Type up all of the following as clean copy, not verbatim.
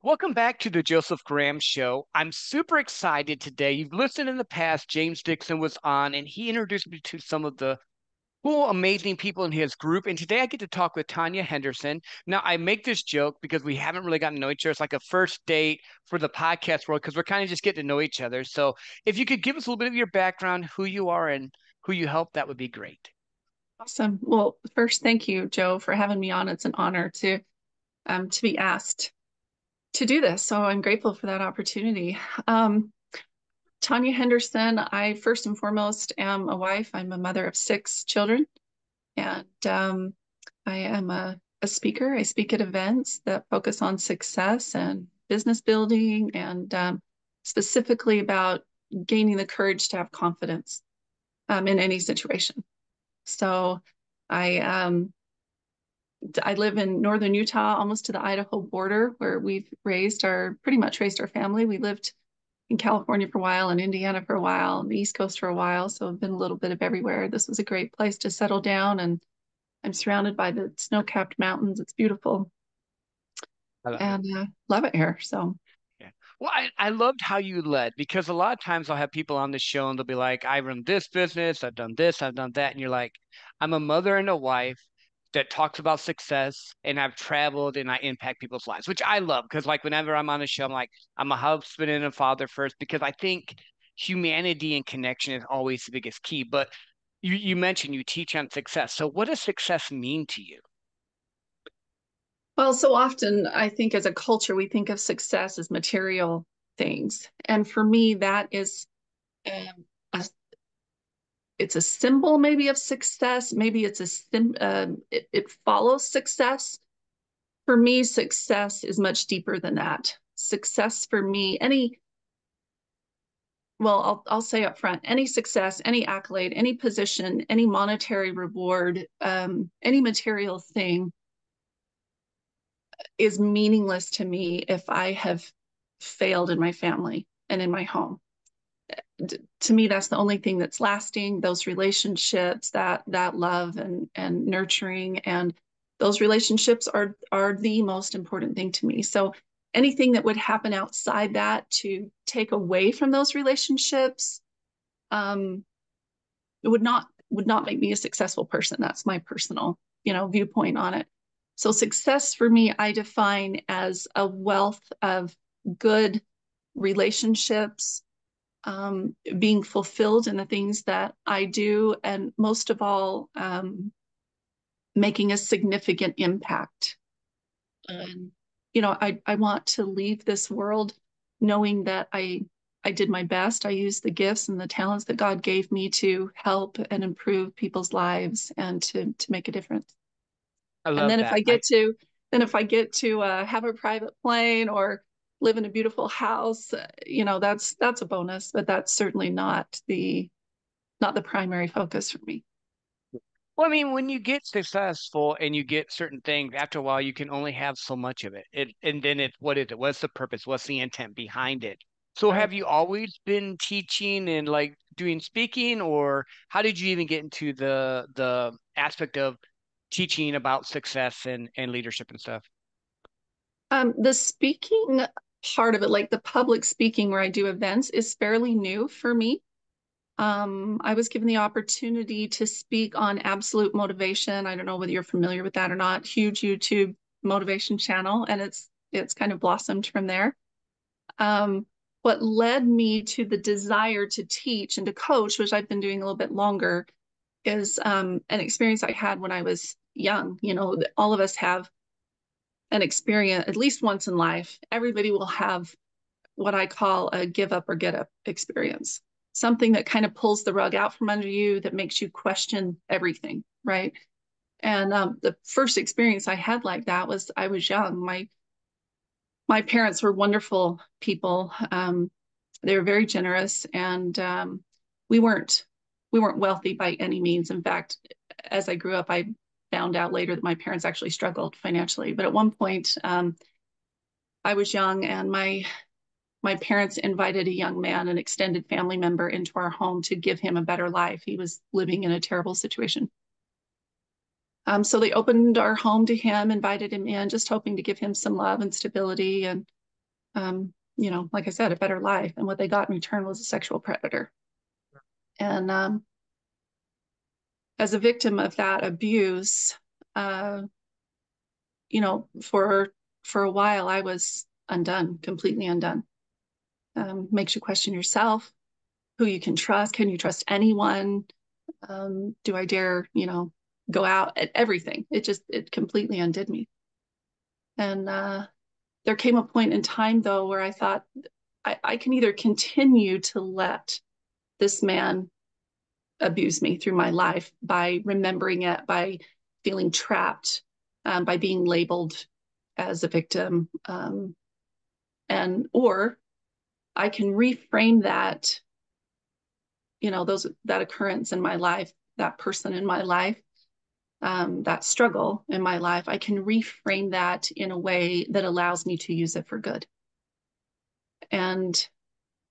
Welcome back to the Joseph Graham Show. I'm super excited today. You've listened in the past, James Dixon was on, and he introduced me to some of the cool, amazing people in his group. And today I get to talk with Tonja Henderson. Now, I make this joke because we haven't really gotten to know each other. It's like a first date for the podcast world because we're kind of just getting to know each other. So if you could give us a little bit of your background, who you are, and who you help, that would be great. Awesome. Well, first, thank you, Joe, for having me on. It's an honor to be asked to do this. So I'm grateful for that opportunity. Um, Tonja Henderson, I first and foremost am a wife. I'm a mother of six children, and I am a speaker. I speak at events that focus on success and business building, and specifically about gaining the courage to have confidence in any situation. So I I live in northern Utah, almost to the Idaho border, where we've pretty much raised our family. We lived in California for a while, in Indiana for a while, on the East Coast for a while. So I've been a little bit of everywhere. This was a great place to settle down, and I'm surrounded by the snow-capped mountains. It's beautiful, I love it. and love it here. So, Yeah. Well, I loved how you led because a lot of times I'll have people on the show and they'll be like, I run this business, I've done this, I've done that. And you're like, I'm a mother and a wife that talks about success and I've traveled and I impact people's lives, which I love because like whenever I'm on a show, I'm like, I'm a husband and a father first because I think humanity and connection is always the biggest key. But you mentioned you teach on success. So what does success mean to you? well, so often I think as a culture, we think of success as material things. And for me, that is a it's a symbol maybe of success. Maybe it's it follows success. For me, success is much deeper than that. Success for me, I'll say up front, any success, any accolade, any position, any monetary reward, any material thing is meaningless to me if I have failed in my family and in my home. To me, that's the only thing that's lasting. Those relationships, that love and nurturing, and those relationships are the most important thing to me. So anything that would happen outside that to take away from those relationships, um, it would not make me a successful person. That's my personal, viewpoint on it. So success for me, I define as a wealth of good relationships, being fulfilled in the things that I do, and most of all, making a significant impact. And I want to leave this world knowing that I did my best. I used the gifts and the talents that God gave me to help and improve people's lives and to make a difference. I And love then that. I if I get to have a private plane or live in a beautiful house, that's a bonus, but that's certainly not the primary focus for me. Well, I mean, when you get successful and you get certain things, after a while, you can only have so much of it. And then it's what is it? What's the purpose? What's the intent behind it? So Right. have you always been teaching and like doing speaking, or how did you even get into the aspect of teaching about success and leadership and stuff? The speaking part of it, like the public speaking where I do events, is fairly new for me. I was given the opportunity to speak on Absolute Motivation. I don't know whether you're familiar with that or not. Huge YouTube motivation channel, and it's kind of blossomed from there. Um, what led me to the desire to teach and to coach, which I've been doing a little bit longer, is an experience I had when I was young. All of us have an experience at least once in life. Everybody will have what I call a give up or get up experience, something that kind of pulls the rug out from under you, that makes you question everything, right? And the first experience I had like that was I was young. My parents were wonderful people. They were very generous, and we weren't we weren't wealthy by any means. In fact, as I grew up, I found out later that my parents actually struggled financially. But at one point, I was young, and my parents invited a young man, an extended family member, into our home to give him a better life. He was living in a terrible situation. So they opened our home to him, invited him in, just hoping to give him some love and stability. And like I said, a better life. And what they got in return was a sexual predator. And as a victim of that abuse, uh, for a while, I was undone, completely undone. Makes you question yourself, who you can trust. Can you trust anyone? Do I dare, go out at everything? It completely undid me. And there came a point in time, though, where I thought I can either continue to let this man abuse me through my life by remembering it, by feeling trapped, by being labeled as a victim, or I can reframe that, that occurrence in my life, that person in my life, that struggle in my life. I can reframe that in a way that allows me to use it for good. And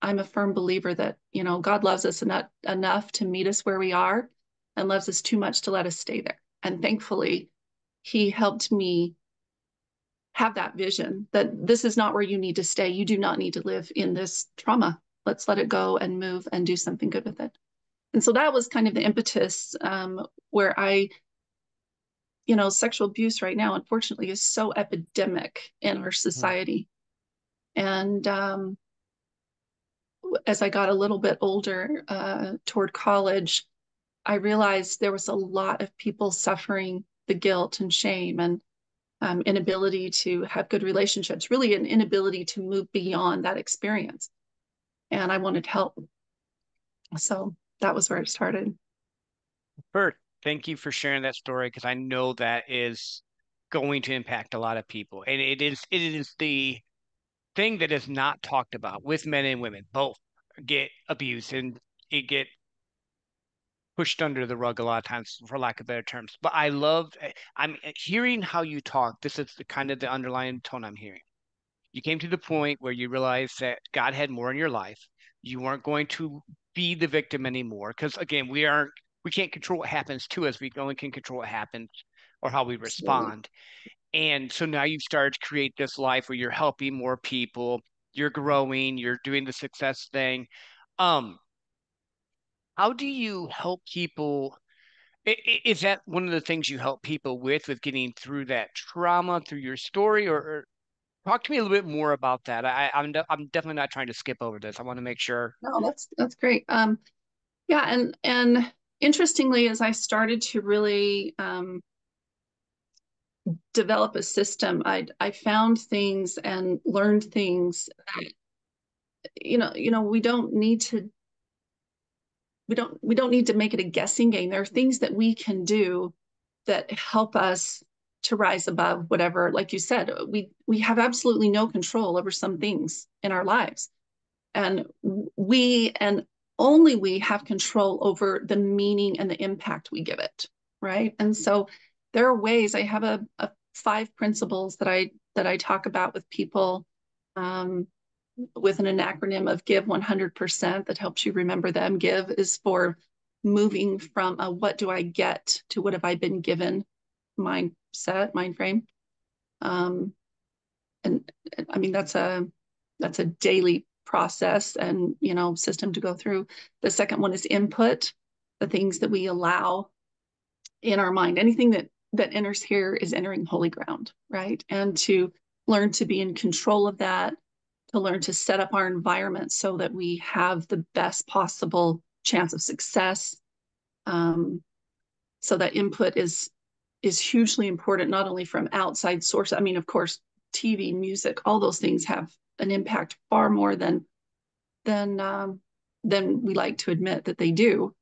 I'm a firm believer that, God loves us enough to meet us where we are and loves us too much to let us stay there. And thankfully, he helped me have that vision that this is not where you need to stay. You do not need to live in this trauma. Let's let it go and move and do something good with it. And so that was kind of the impetus, where sexual abuse right now, unfortunately, is so epidemic in our Mhm. society. And as I got a little bit older, toward college, I realized there was a lot of people suffering the guilt and shame and inability to have good relationships, really an inability to move beyond that experience. And I wanted help. So that was where it started. Bert, thank you for sharing that story because I know that is going to impact a lot of people. And it is the thing that is not talked about with men and women. Both get abused and it get pushed under the rug a lot of times, for lack of better terms. But I'm hearing how you talk. This is the kind of the underlying tone I'm hearing. You came to the point where you realized that God had more in your life. You weren't going to be the victim anymore. Because again, we can't control what happens to us. We only can control what happens or how we Absolutely. respond. And so now you've started to create this life where you're helping more people, you're growing, you're doing the success thing. Um, how do you help people? Is that one of the things you help people with getting through that trauma through your story, or talk to me a little bit more about that? I'm definitely not trying to skip over this. I want to make sure. No, that's great. Yeah, and interestingly, as I started to really develop a system, I found things and learned things that we don't need to we don't need to make it a guessing game. There are things that we can do that help us to rise above whatever. Like you said, we have absolutely no control over some things in our lives, and we and only we have control over the meaning and the impact we give it, right? And so there are ways. I have a 5 principles that I talk about with people, um, with an acronym of give 100% that helps you remember them. Give is for moving from a what do I get to what have I been given mind frame. Um, and I mean that's a daily process and system to go through. The second one is input, the things that we allow in our mind. Anything that enters here is entering holy ground, right? And to learn to be in control of that, to learn to set up our environment so that we have the best possible chance of success. Um, so that input is hugely important, not only from outside sources. I mean, of course, TV, music, all those things have an impact far more than than we like to admit that they do.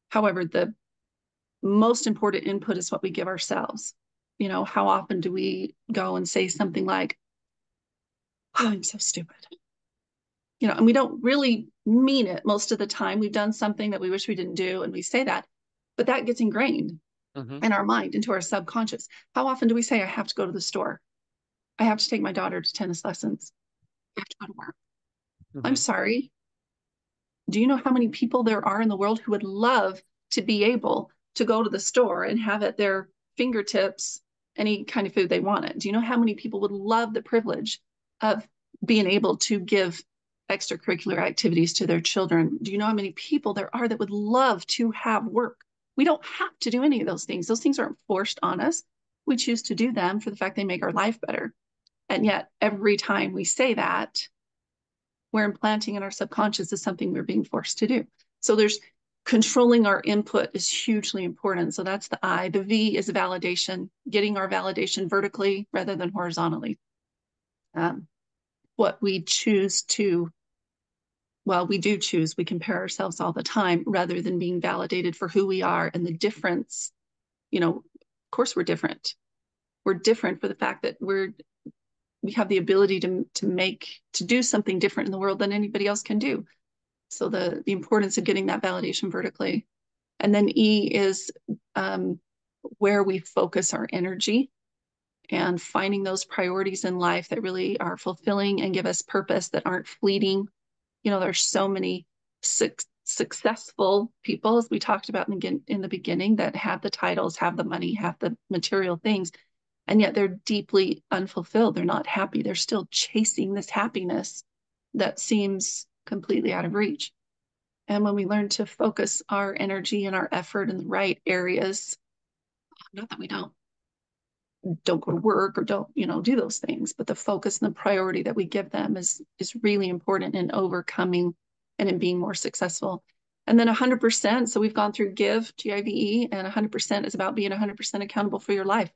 However, the most important input is what we give ourselves. How often do we go and say something like, "Oh, I'm so stupid," and we don't really mean it most of the time. We've done something that we wish we didn't do, and we say that, but that gets ingrained Hmm. in our mind, into our subconscious. How often do we say, "I have to go to the store. I have to take my daughter to tennis lessons. I have to go to work." I'm Hmm. sorry. Do you know how many people there are in the world who would love to be able to go to the store and have at their fingertips any kind of food they wanted? Do you know how many people would love the privilege of being able to give extracurricular activities to their children. Do you know how many people there are that would love to have work? We don't have to do any of those things. Those things aren't forced on us. We choose to do them for the fact they make our life better. And yet, every time we say that, we're implanting in our subconscious is something we're being forced to do. So there's controlling our input is hugely important. So that's the I. The V is validation, getting our validation vertically rather than horizontally. Um, what we choose to, well, we do choose, we compare ourselves all the time rather than being validated for who we are and the difference. Of course we're different. We're different for the fact that we have the ability to do something different in the world than anybody else can do. So the importance of getting that validation vertically. And then E is where we focus our energy and finding those priorities in life that really are fulfilling and give us purpose, that aren't fleeting. There's so many successful people, as we talked about in the beginning, that have the titles, have the money, have the material things, and yet they're deeply unfulfilled. They're not happy. They're still chasing this happiness that seems completely out of reach. And when we learn to focus our energy and our effort in the right areas, not that we don't go to work or don't, do those things, but the focus and the priority that we give them is really important in overcoming and in being more successful. And then 100%. So we've gone through GIVE, and 100% is about being 100% accountable for your life.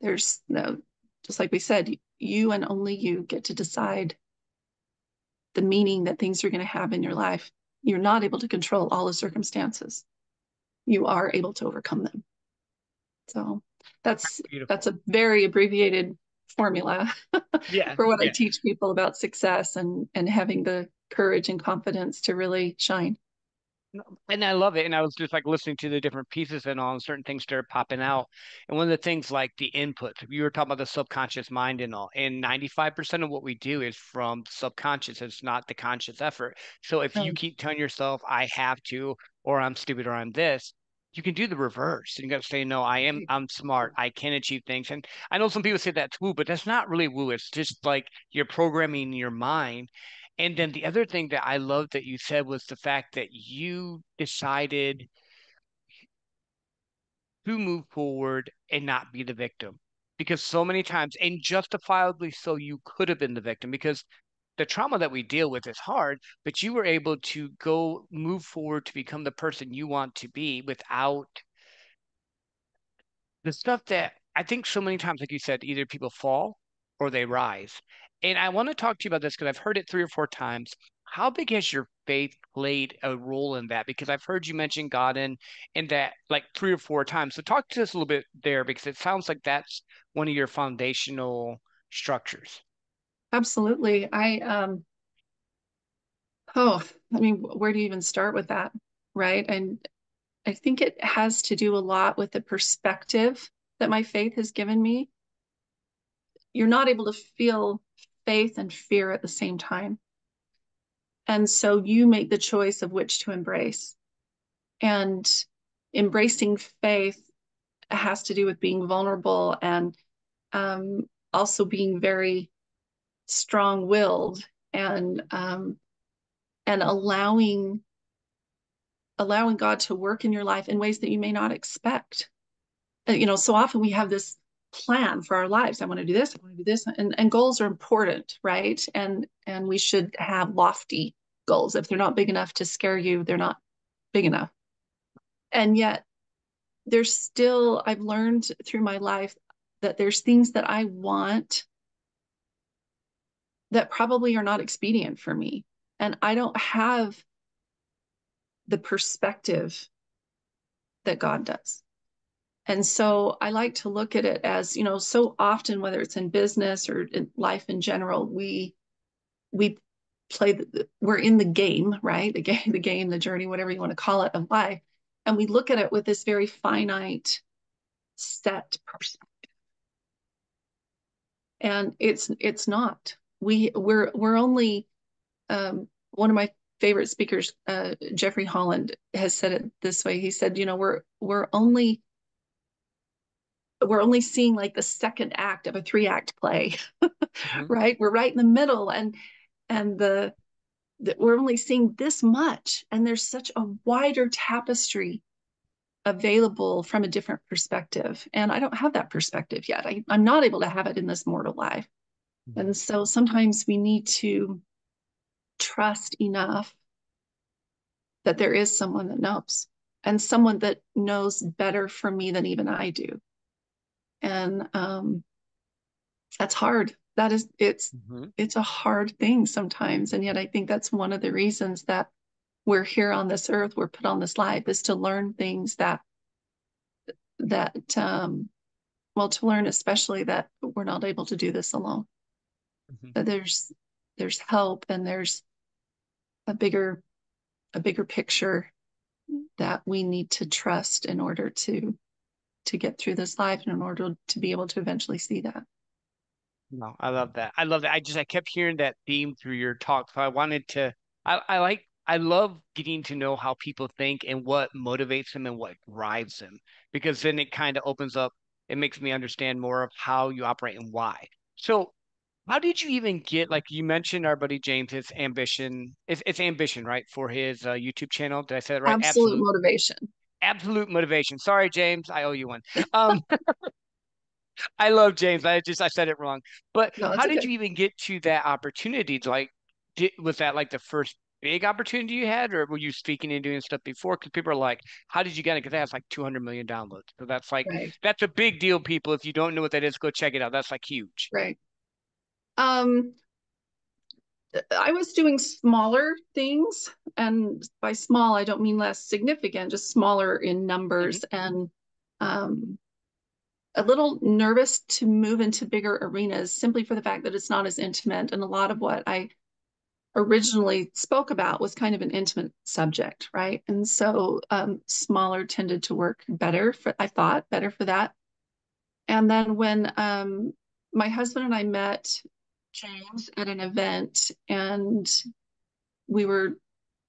There's no, just like we said, you and only you get to decide the meaning that things are going to have in your life. You're not able to control all the circumstances. You are able to overcome them. So that's Beautiful. a very abbreviated formula Yeah, for what I yeah. teach people about success and having the courage and confidence to really shine. No, and I love it. And I was just like listening to the different pieces and all, and certain things started popping out. And one of the things like the input, you were talking about the subconscious mind and all, and 95% of what we do is from subconscious. It's not the conscious effort. So if you Right. keep telling yourself, I have to, or I'm stupid, or I'm this, you can do the reverse. And you got to say, no, I'm smart. I can achieve things. And I know some people say that's woo, but that's not really woo. It's just like you're programming your mind. And then the other thing that I love that you said was the fact that you decided to move forward and not be the victim. Because so many times, and justifiably so, you could have been the victim because the trauma that we deal with is hard, but you were able to go move forward to become the person you want to be without the stuff that I think so many times, like you said, either people fall or they rise. And I want to talk to you about this because I've heard it 3 or 4 times. How big has your faith played a role in that? Because I've heard you mention God in that like 3 or 4 times. So talk to us a little bit there because it sounds like that's one of your foundational structures. Absolutely. I mean, where do you even start with that? Right. And I think it has to do a lot with the perspective that my faith has given me. You're not able to feel faith and fear at the same time. And so you make the choice of which to embrace. And embracing faith has to do with being vulnerable and also being very strong-willed and allowing God to work in your life in ways that you may not expect. So often we have this plan for our lives. I want to do this, I want to do this, and goals are important, right? And we should have lofty goals. If they're not big enough to scare you, they're not big enough. And yet I've learned through my life that there's things that I want that probably are not expedient for me. And I don't have the perspective that God does. And so I like to look at it as, so often, whether it's in business or in life in general, we we're in the game, right? The journey, whatever you want to call it, of life. And we look at it with this very finite set perspective. And it's not. We're only one of my favorite speakers, Jeffrey Holland, has said it this way. He said, we're only we're only seeing like the second act of a three-act play, Hmm. right? We're right in the middle, and we're only seeing this much, and there's such a wider tapestry available from a different perspective. And I don't have that perspective yet. I'm not able to have it in this mortal life. Hmm. And so sometimes we need to trust enough that there is someone that knows, and someone that knows better for me than even I do. And that's hard. That is, Hmm. it's a hard thing sometimes. And yet I think that's one of the reasons that we're here on this earth, we're put on this life, is to learn things that well, to learn especially that we're not able to do this alone. Hmm. That there's help, and there's a bigger picture that we need to trust in order to get through this life, and in order to be able to eventually see that. No, I love that. I love that. I kept hearing that theme through your talk. So I wanted to, I love getting to know how people think and what motivates them and what drives them, because then it kind of opens up, it makes me understand more of how you operate and why. So how did you even get, like you mentioned our buddy James, his ambition, it's ambition, right? For his YouTube channel. Did I say that right? Absolute Absolute, motivation. absolute motivation. Sorry, James, I owe you one. Um, I love James. I said it wrong. But No, it's how did okay. you even get to that opportunity? Like, was that like the first big opportunity you had, or were you speaking and doing stuff before? Because people are like, "How did you get it?" Because that has like 200 million downloads. So Right, that's a big deal, people. If you don't know what that is, go check it out. That's like huge. right. Um, I was doing smaller things, and by small, I don't mean less significant, just smaller in Hmm. numbers, and um, a little nervous to move into bigger arenas simply for the fact that it's not as intimate. And a lot of what I originally spoke about was kind of an intimate subject, right? And so smaller tended to work better for, I thought, better for that. And then when my husband and I met James at an event, and we were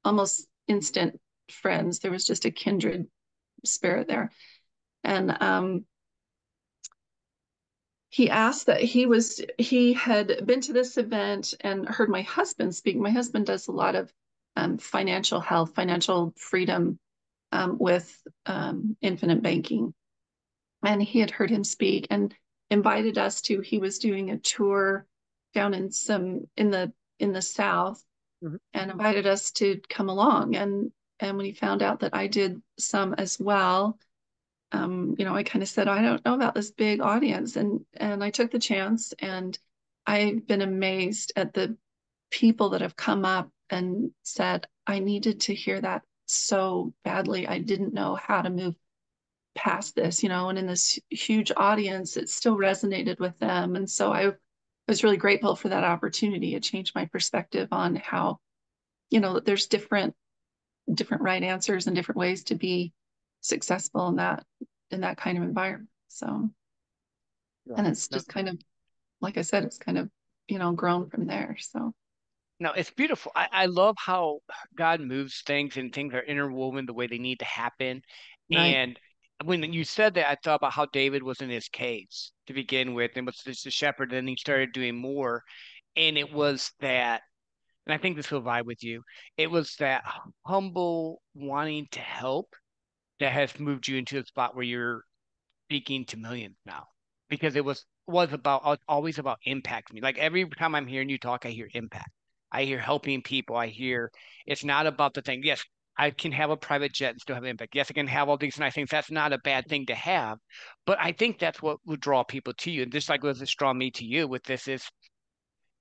almost instant friends. There was just a kindred spirit there. And he asked that he had been to this event and heard my husband speak. My husband does a lot of financial health, financial freedom with infinite banking. And he had heard him speak and invited us to, he was doing a tour down in some in the South, Hmm. and invited us to come along. And when he found out that I did some as well, I kind of said, I don't know about this big audience. And I took the chance, and I've been amazed at the people that have come up and said, I needed to hear that so badly. I didn't know how to move past this, and in this huge audience, it still resonated with them. And so I was really grateful for that opportunity. It changed my perspective on how, there's different right answers and different ways to be successful in that kind of environment. So, Yeah. and it's No, just kind of, like I said, it's kind of, grown from there. So, no, it's beautiful. I love how God moves things and things are interwoven the way they need to happen. right. And when you said that, I thought about how David was in his caves to begin with and was just a shepherd, and then he started doing more. And it was that, and I think this will vibe with you, it was that humble wanting to help that has moved you into a spot where you're speaking to millions now, because it was about always about impact me. Like every time I'm hearing you talk, I hear impact. I hear helping people. I hear it's not about the thing. Yes, I can have a private jet and still have impact. Yes, I can have all these nice things. That's not a bad thing to have. But I think that's what would draw people to you. And just like what has draw me to you with this is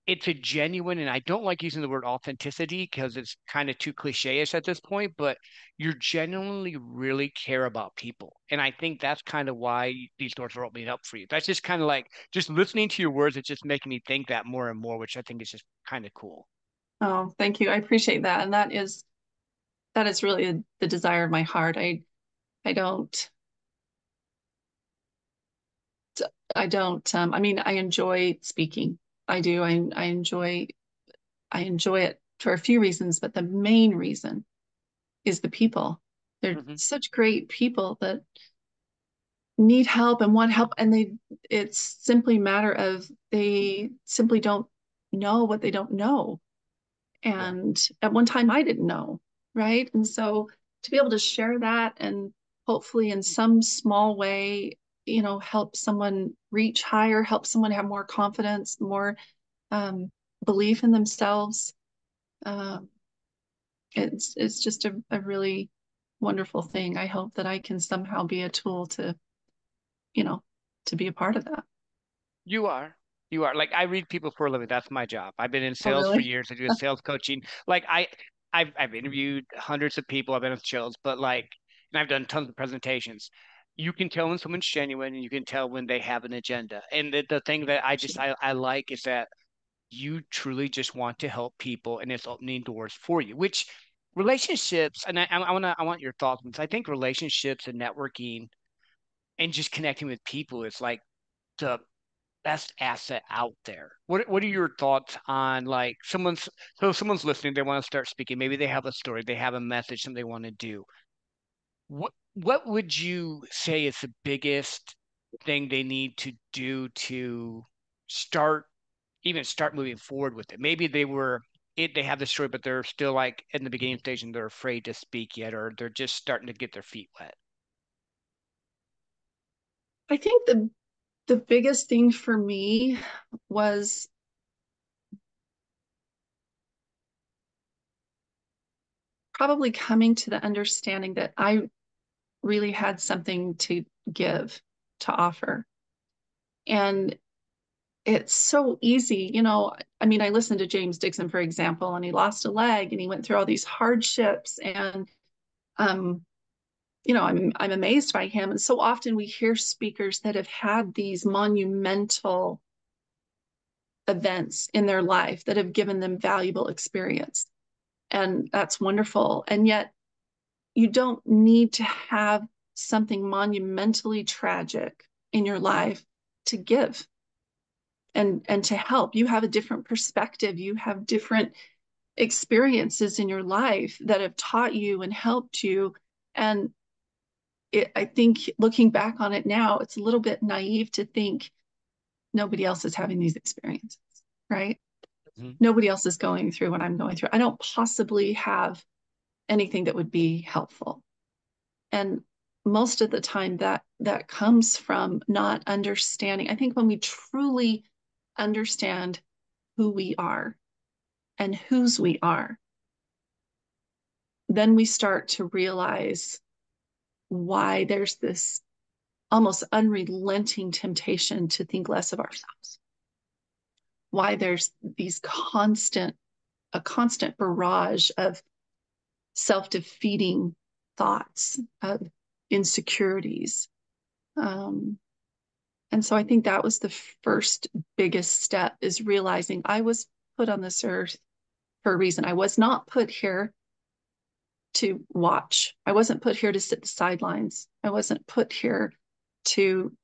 it's a genuine, and I don't like using the word authenticity because it's kind of too cliche-ish at this point, but you genuinely really care about people. And I think that's kind of why these doors are opening up for you. That's just kind of like just listening to your words, it's just making me think that more and more, which I think is just kind of cool. Oh, thank you. I appreciate that. And that is really the desire of my heart. I don't, I mean, I enjoy speaking. I do. I enjoy it for a few reasons, but the main reason is the people. They're Hmm. such great people that need help and want help, and it's simply a matter of they simply don't know what they don't know. Yeah. And at one time I didn't know, right? And so to be able to share that and hopefully in some small way, help someone reach higher, help someone have more confidence, more um, belief in themselves. Um, it's just a really wonderful thing. I hope that I can somehow be a tool you know, to be a part of that. You are. You are. Like I read people for a living. That's my job. I've been in Oh, sales for really? years. I do sales coaching. Like I've interviewed hundreds of people. I've been on shows, but like, and I've done tons of presentations. You can tell when someone's genuine, and you can tell when they have an agenda. And the thing that I like is that you truly just want to help people, and it's opening doors for you. Which relationships, and I want your thoughts on this. I think relationships and networking and just connecting with people is like the best asset out there. What are your thoughts on like someone's listening, they want to start speaking, maybe they have a story, they have a message, something they want to do. What would you say is the biggest thing they need to do to start start moving forward with it? Maybe they have the story, but they're still like in the beginning stage and they're afraid to speak yet, or they're just starting to get their feet wet. I think the biggest thing for me was probably coming to the understanding that I really had something to give, to offer. And it's so easy, I mean, I listened to James Dixon, for example, and he lost a leg and he went through all these hardships. And um, I'm amazed by him. And so often we hear speakers that have had these monumental events in their life that have given them valuable experience. And that's wonderful. And yet you don't need to have something monumentally tragic in your life to give and to help. You have a different perspective. You have different experiences in your life that have taught you and helped you. And I think looking back on it now, it's a little bit naive to think nobody else is having these experiences, right? Mhm. Nobody else is going through what I'm going through. I don't possibly have anything that would be helpful. And most of the time that comes from not understanding. I think when we truly understand who we are and whose we are, then we start to realize why there's this almost unrelenting temptation to think less of ourselves, why there's a constant barrage of self-defeating thoughts, of insecurities. Um, and so I think that was the first biggest step, is realizing I was put on this earth for a reason. I was not put here to watch. I wasn't put here to sit the sidelines. I wasn't put here to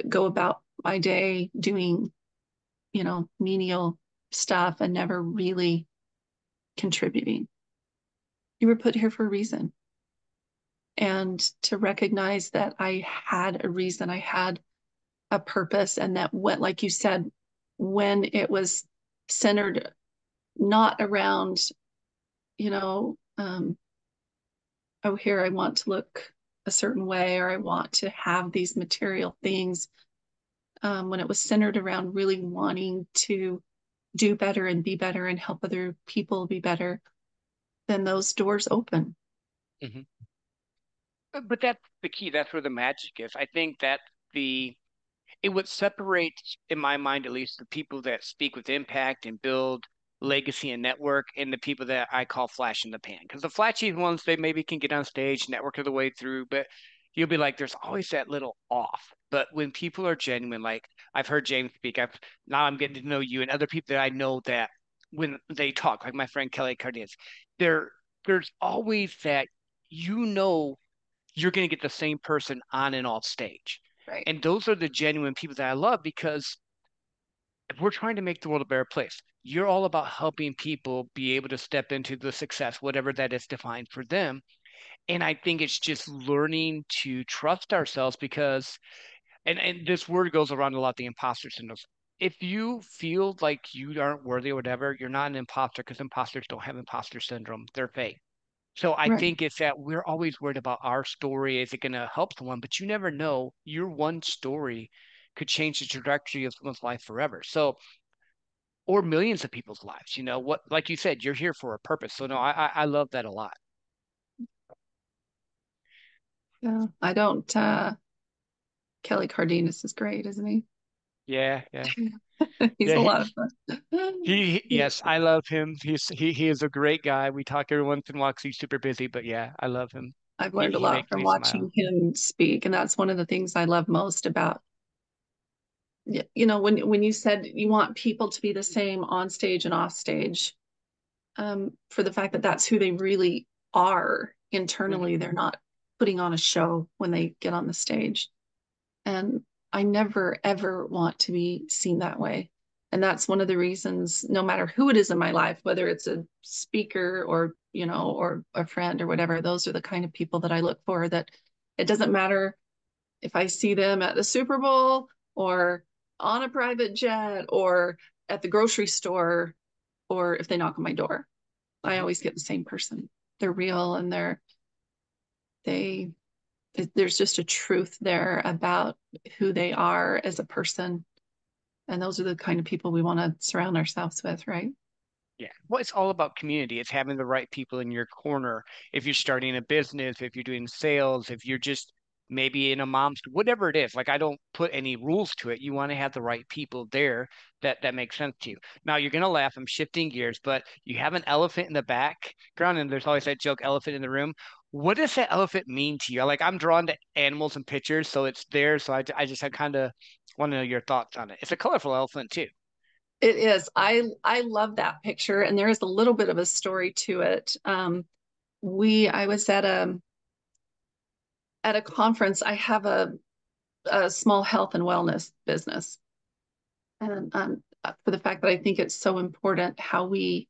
go about my day doing, menial stuff and never really contributing. You were put here for a reason. And to recognize that I had a reason, I had a purpose, and that went, like you said, when it was centered not around, you know, um, oh, here I want to look a certain way, or I want to have these material things. When it was centered around really wanting to do better and be better and help other people be better, then those doors open. Mhm. But that's the key. That's where the magic is. I think that the it would separate, in my mind at least, the people that speak with impact and build legacy and network, and the people that I call flash in the pan. Because the flashy ones, they maybe can get on stage, network their way through, but you'll be like, there's always that little off. But when people are genuine, like I've heard James speak, now I'm getting to know you and other people that I know, that when they talk, like my friend Kelly Cardenas, there there's always that, you know, you're going to get the same person on and off stage. Right. And those are the genuine people that I love, because if we're trying to make the world a better place, you're all about helping people be able to step into the success, whatever that is defined for them. And I think it's just learning to trust ourselves because, and this word goes around a lot, the imposter syndrome. If you feel like you aren't worthy or whatever, you're not an imposter because imposters don't have imposter syndrome. They're fake. So I Right. think it's that we're always worried about our story. Is it going to help someone? But you never know. Your one story could change the trajectory of someone's life forever. So, or millions of people's lives. You know what? Like you said, you're here for a purpose. So no, I love that a lot. Yeah. I don't, Kelly Cardenas is great, isn't he? Yeah, yeah, He's yeah. a lot of fun. Yeah. Yes, I love him. He is a great guy. We talk every once in a while 'cause he's super busy, but yeah, I love him. I've He learned a he lot makes from me smile. watching him speak, and that's one of the things I love most about, you know, when you said you want people to be the same on stage and off stage, for the fact that that's who they really are Mhm. internally. They're not putting on a show when they get on the stage. And I never, ever want to be seen that way. And that's one of the reasons, no matter who it is in my life, whether it's a speaker or, you know, or a friend or whatever, those are the kind of people that I look for, that it doesn't matter if I see them at the Super Bowl or on a private jet or at the grocery store or if they knock on my door. I Mhm. always get the same person. They're real and they there's just a truth there about who they are as a person. And those are the kind of people we want to surround ourselves with, right? Yeah. Well, it's all about community. It's having the right people in your corner. If you're starting a business, if you're doing sales, if you're just maybe in a mom's, whatever it is, like I don't put any rules to it. You want to have the right people there that makes sense to you. Now you're gonna laugh. I'm shifting gears, but you have an elephant in the background, and there's always that joke, elephant in the room. What does that elephant mean to you? Like I'm drawn to animals and pictures, so it's there. So I just I kind of want to know your thoughts on it. It's a colorful elephant too. It is. I love that picture, and there is a little bit of a story to it. We I was at a conference. I have a small health and wellness business, and for the fact that I think it's so important how we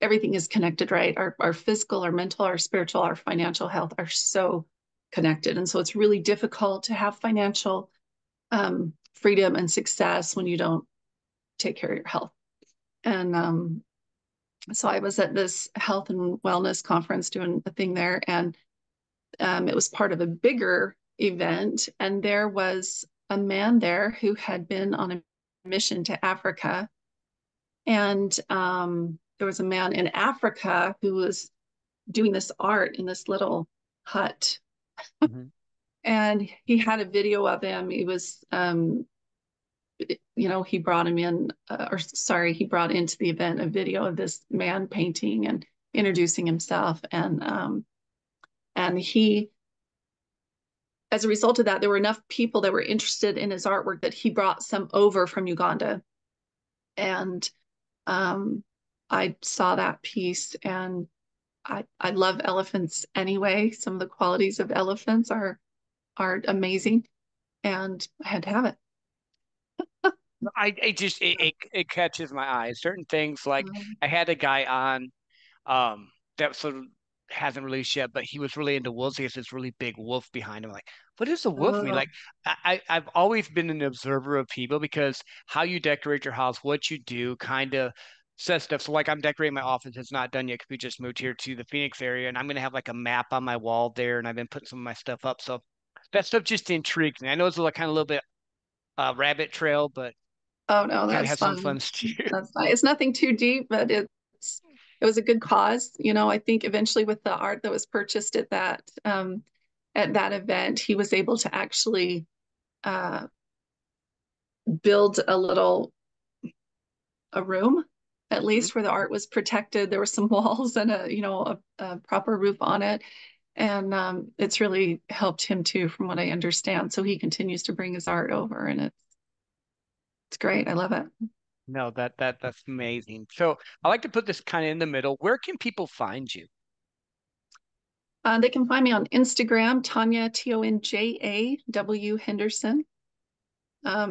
everything is connected, right? Our physical, our mental, our spiritual, our financial health are so connected. And so it's really difficult to have financial freedom and success when you don't take care of your health. And so I was at this health and wellness conference doing a thing there, and it was part of a bigger event. And there was a man there who had been on a mission to Africa. And there was a man in Africa who was doing this art in this little hut. Mhm. And he had a video of him. He was, you know, he brought him in, or sorry, he brought into the event a video of this man painting and introducing himself. And he, as a result of that, there were enough people that were interested in his artwork that he brought some over from Uganda. And um, I saw that piece, and I love elephants anyway. Some of the qualities of elephants are amazing, and I had to have it. I just it catches my eye. Certain things like Um, I had a guy on that sort of hasn't released yet, but he was really into wolves. He has this really big wolf behind him. Like, what does a wolf mean? oh, Like I've always been an observer of people because how you decorate your house, what you do, kind of says stuff. So like I'm decorating my office. It's not done yet because we just moved here to the Phoenix area, and I'm gonna have like a map on my wall there, and I've been putting some of my stuff up. So that stuff just intrigues me. I know it's like kind of a little bit rabbit trail, but oh no, gotta that's have some fine. fun too. That's fine. It's nothing too deep, but it was a good cause. You know, I think eventually with the art that was purchased at that event, he was able to actually uh, build a room, at Mhm. least where the art was protected. There were some walls and a proper roof on it. And it's really helped him too, from what I understand. So he continues to bring his art over, and it's great. I love it. No, that's amazing. So I like to put this kind of in the middle. Where can people find you? They can find me on Instagram. Tonja, Tonja Henderson,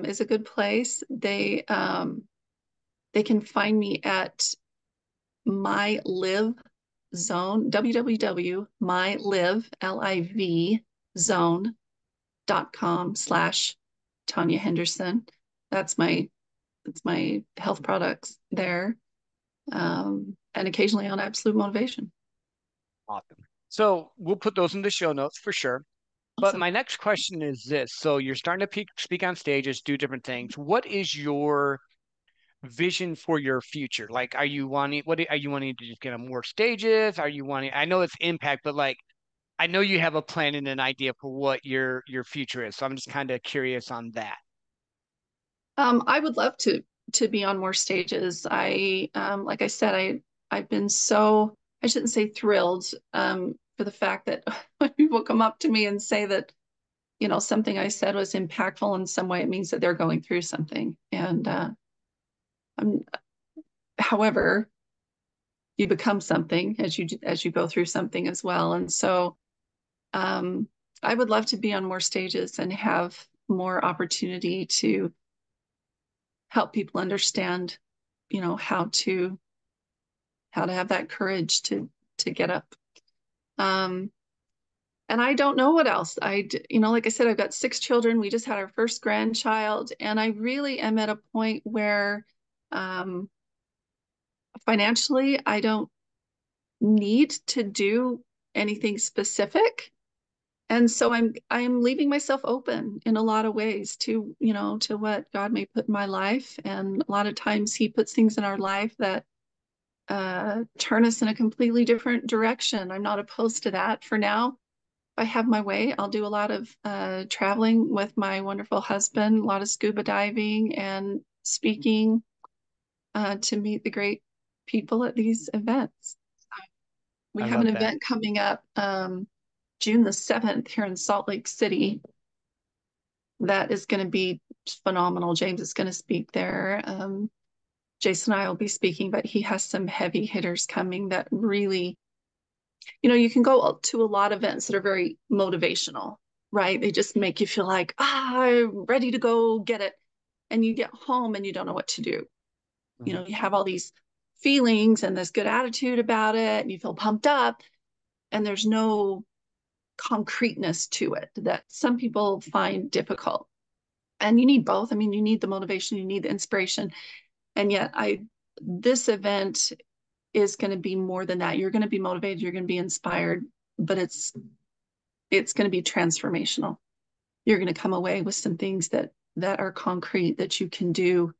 is a good place. They can find me at mylive.com. zone, www.mylivzone.com/Tonja Henderson. That's my health products there. And occasionally on Absolute Motivation. Awesome. So we'll put those in the show notes for sure. But Awesome. my next question is this. So you're starting to speak on stages, do different things. What is your vision for your future? Like, are you wanting to just get on more stages? Are you wanting, I know it's impact, but like, I know you have a plan and an idea for what your future is. So I'm just kind of curious on that. I would love to be on more stages. Like I said, I've been so, I shouldn't say thrilled, for the fact that when people come up to me and say that, something I said was impactful in some way, it means that they're going through something. And I'm, however, you become something as you go through something as well. And so, um, I would love to be on more stages and have more opportunity to help people understand, how to have that courage to get up. Um, and I don't know what else. Like I said, I've got 6 children. We just had our first grandchild, and I really am at a point where, um, financially, I don't need to do anything specific. And so I'm leaving myself open in a lot of ways to what God may put in my life. And a lot of times He puts things in our life that turn us in a completely different direction. I'm not opposed to that. For now, if I have my way, I'll do a lot of traveling with my wonderful husband, a lot of scuba diving and speaking to meet the great people at these events. We I have an love that. event coming up June the 7th here in Salt Lake City that is going to be phenomenal. James is going to speak there. Jason and I will be speaking, but he has some heavy hitters coming that really, you can go to a lot of events that are very motivational, right? They just make you feel like, I'm ready to go get it. And you get home and you don't know what to do. Mhm. You have all these feelings and this good attitude about it, and you feel pumped up, and there's no concreteness to it that some people find difficult. And you need both. I mean, you need the motivation, you need the inspiration. And yet this event is going to be more than that. You're going to be motivated, you're going to be inspired, but it's going to be transformational. You're going to come away with some things that are concrete that you can do,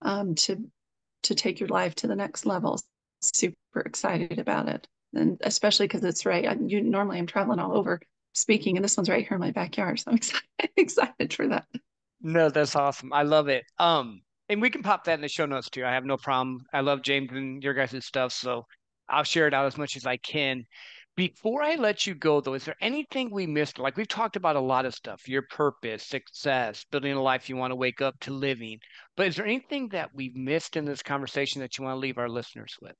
to take your life to the next level. Super excited about it, and especially because it's right. Normally I'm traveling all over speaking, and this one's right here in my backyard, so I'm excited for that. No, that's awesome. I love it. And we can pop that in the show notes too. I have no problem. I love James and your guys' stuff, so I'll share it out as much as I can. Before I let you go, though, is there anything we missed? Like we've talked about a lot of stuff, your purpose, success, building a life you want to wake up to living. But is there anything that we've missed in this conversation that you want to leave our listeners with?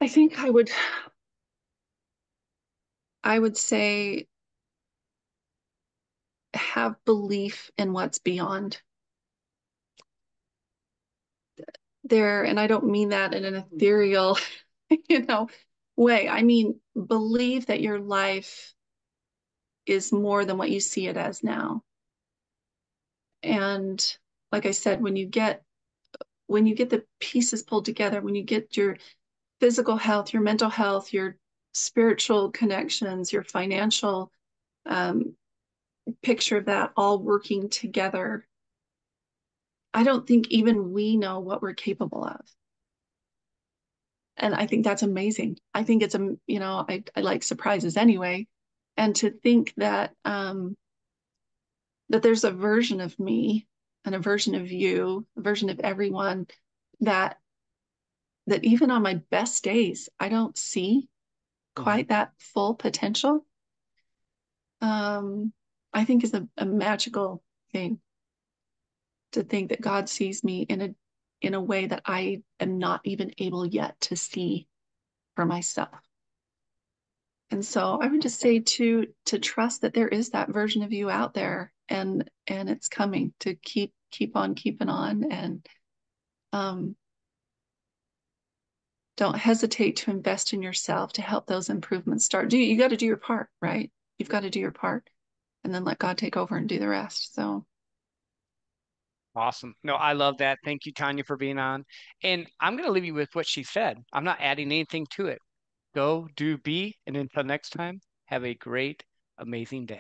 I think I would say have belief in what's beyond there. And I don't mean that in an ethereal, you know, way. I mean, believe that your life is more than what you see it as now. And like I said, when you get the pieces pulled together, when you get your physical health, your mental health, your spiritual connections, your financial um, picture of that all working together, I don't think even we know what we're capable of. And I think that's amazing. I think it's I like surprises anyway. And to think that there's a version of me and a version of you, a version of everyone that that even on my best days, I don't see Mhm. quite that full potential. Um, I think is a magical thing to think that God sees me in a way that I am not even able yet to see for myself. And so I would just say to trust that there is that version of you out there, and it's coming, to keep on keeping on, and um, don't hesitate to invest in yourself to help those improvements start. You got to do your part, right? You've got to do your part and then let God take over and do the rest. So, Awesome. No, I love that. Thank you, Tanya, for being on. And I'm going to leave you with what she said. I'm not adding anything to it. Go, do, be, and until next time, have a great, amazing day.